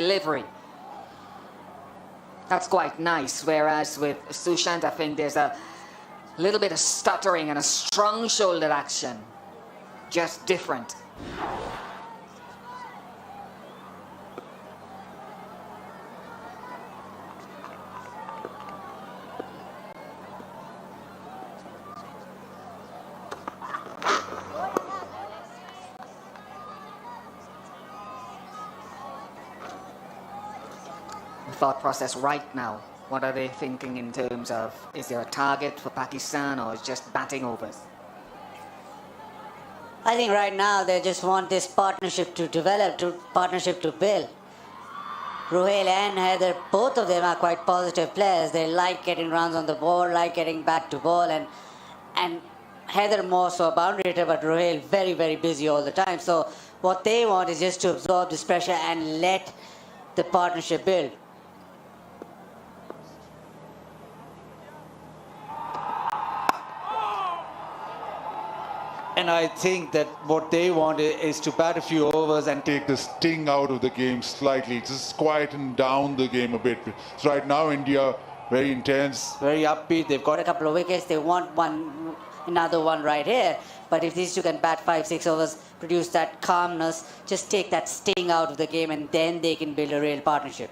delivery. That's quite nice, whereas with Sushant, I think there's a little bit of stuttering and a strong shoulder action. Just different. Thought process right now. What are they thinking in terms of, is there a target for Pakistan or is just batting overs? I think right now they just want this partnership to develop, partnership to build. Ruhail and Haider, both of them are quite positive players. They like getting runs on the ball, like getting back to ball, and Haider more so a boundary hitter, but Ruhail very, very busy all the time. So what they want is just to absorb this pressure and let the partnership build. And I think that what they want is to bat a few overs and take the sting out of the game slightly, just quieten down the game a bit. So right now, India, very intense. Very upbeat. They've got A couple of wickets, they want another one right here. But if these two can bat 5-6 overs, produce that calmness, just take that sting out of the game, and then they can build a real partnership.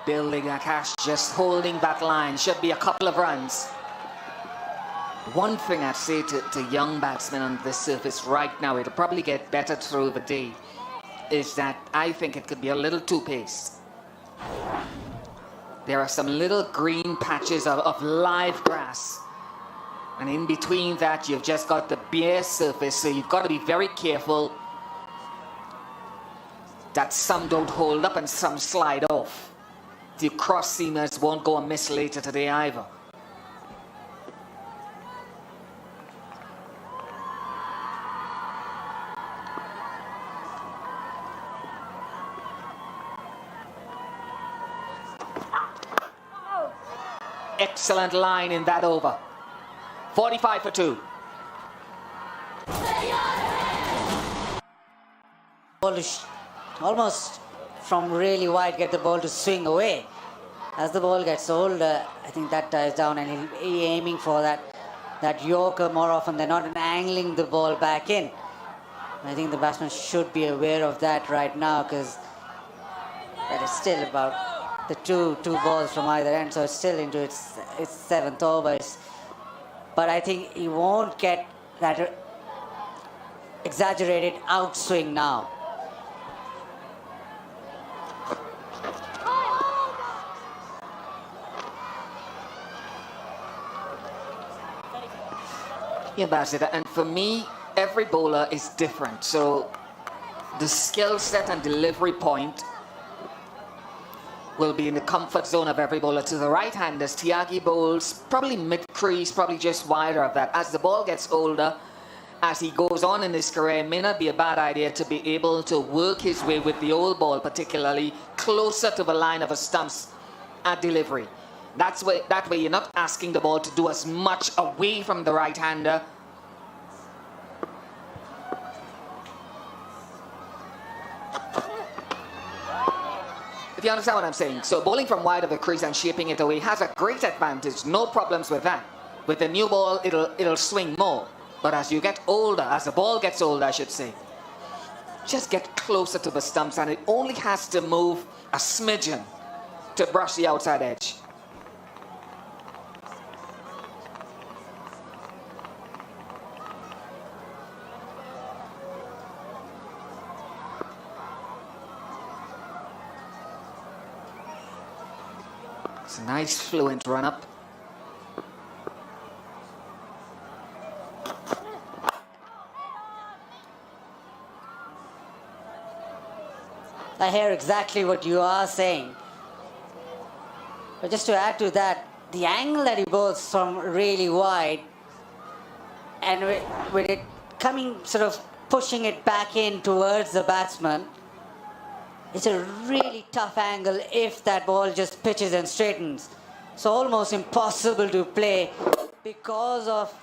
Building Akash, just holding back line. Should be a couple of runs. One thing I'd say to young batsmen on this surface right now, it'll probably get better through the day, is that I think it could be a little too paced. There are some little green patches of live grass. And in between that, you've just got the bare surface, so you've got to be very careful that some don't hold up and some slide off. The cross seamers won't go amiss later today either. Excellent line in that over. 45 for 2. Ball is almost from really wide, get the ball to swing away. As the ball gets older, I think that dies down, and he'll be aiming for that yorker more often than not and angling the ball back in. I think the batsman should be aware of that right now, because that is still about the two balls from either end, so it's still into its 7th over. But I think he won't get that exaggerated outswing now. Yeah, Ambassador, and for me, every bowler is different. So the skill set and delivery point will be in the comfort zone of every bowler. To the right-handers, Tyagi bowls probably mid-crease, probably just wider of that. As the ball gets older, as he goes on in his career, it may not be a bad idea to be able to work his way with the old ball, particularly closer to the line of a stumps at delivery. That way you're not asking the ball to do as much away from the right-hander. If you understand what I'm saying. So bowling from wide of the crease and shaping it away has a great advantage. No problems with that. With the new ball, it'll swing more. But as you get older, as the ball gets older, I should say, just get closer to the stumps, and it only has to move a smidgen to brush the outside edge. It's a nice fluent run up. I hear exactly what you are saying. But just to add to that, the angle that he bowls from really wide, and with it coming, sort of pushing it back in towards the batsman, it's a really tough angle if that ball just pitches and straightens. So almost impossible to play because of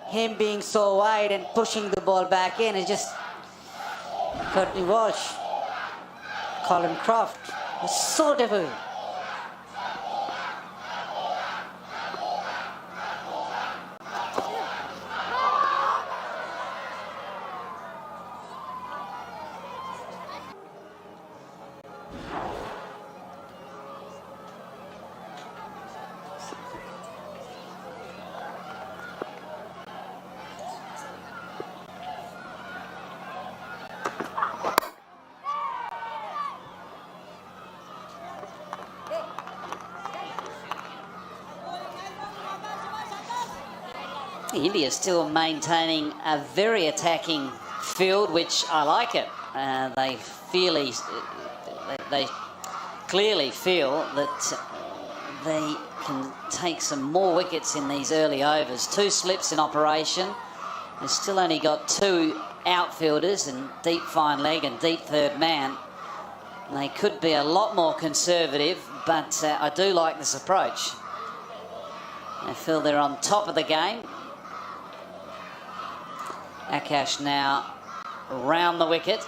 him being so wide and pushing the ball back in. It's just Courtney Walsh, Colin Croft. It's so difficult. India still maintaining a very attacking field, which I like it. They clearly feel that they can take some more wickets in these early overs. 2 slips in operation. They've still only got 2 outfielders in deep fine leg and deep third man. They could be a lot more conservative, but I do like this approach. They feel they're on top of the game. Akash now round the wicket.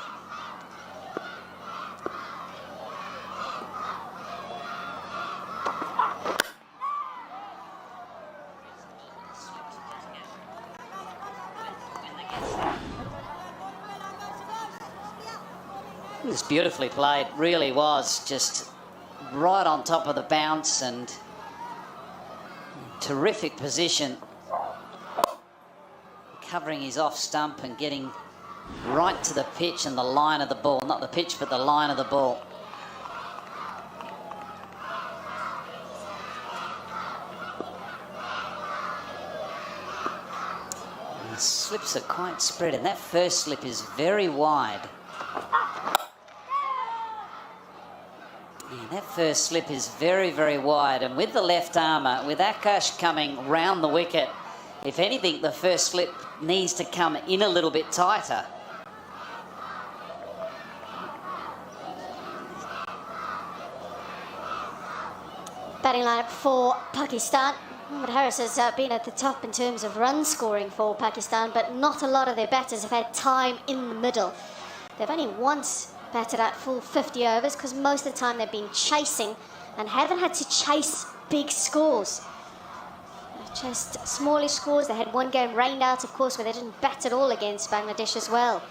It was beautifully played, really was, just right on top of the bounce and terrific position. Covering his off stump and getting right to the pitch and the line of the ball. Not the pitch, but the line of the ball. And the slips are quite spread, and that first slip is very wide. Yeah, that first slip is very, very wide, and with the left armour, with Akash coming round the wicket, if anything, the first slip needs to come in a little bit tighter. Batting lineup for Pakistan. Mohammad Harris has been at the top in terms of run scoring for Pakistan, but not a lot of their batters have had time in the middle. They've only once batted out full 50 overs because most of the time they've been chasing and haven't had to chase big scores. Just smallish scores. They had one game rained out, of course, where they didn't bat at all against Bangladesh as well.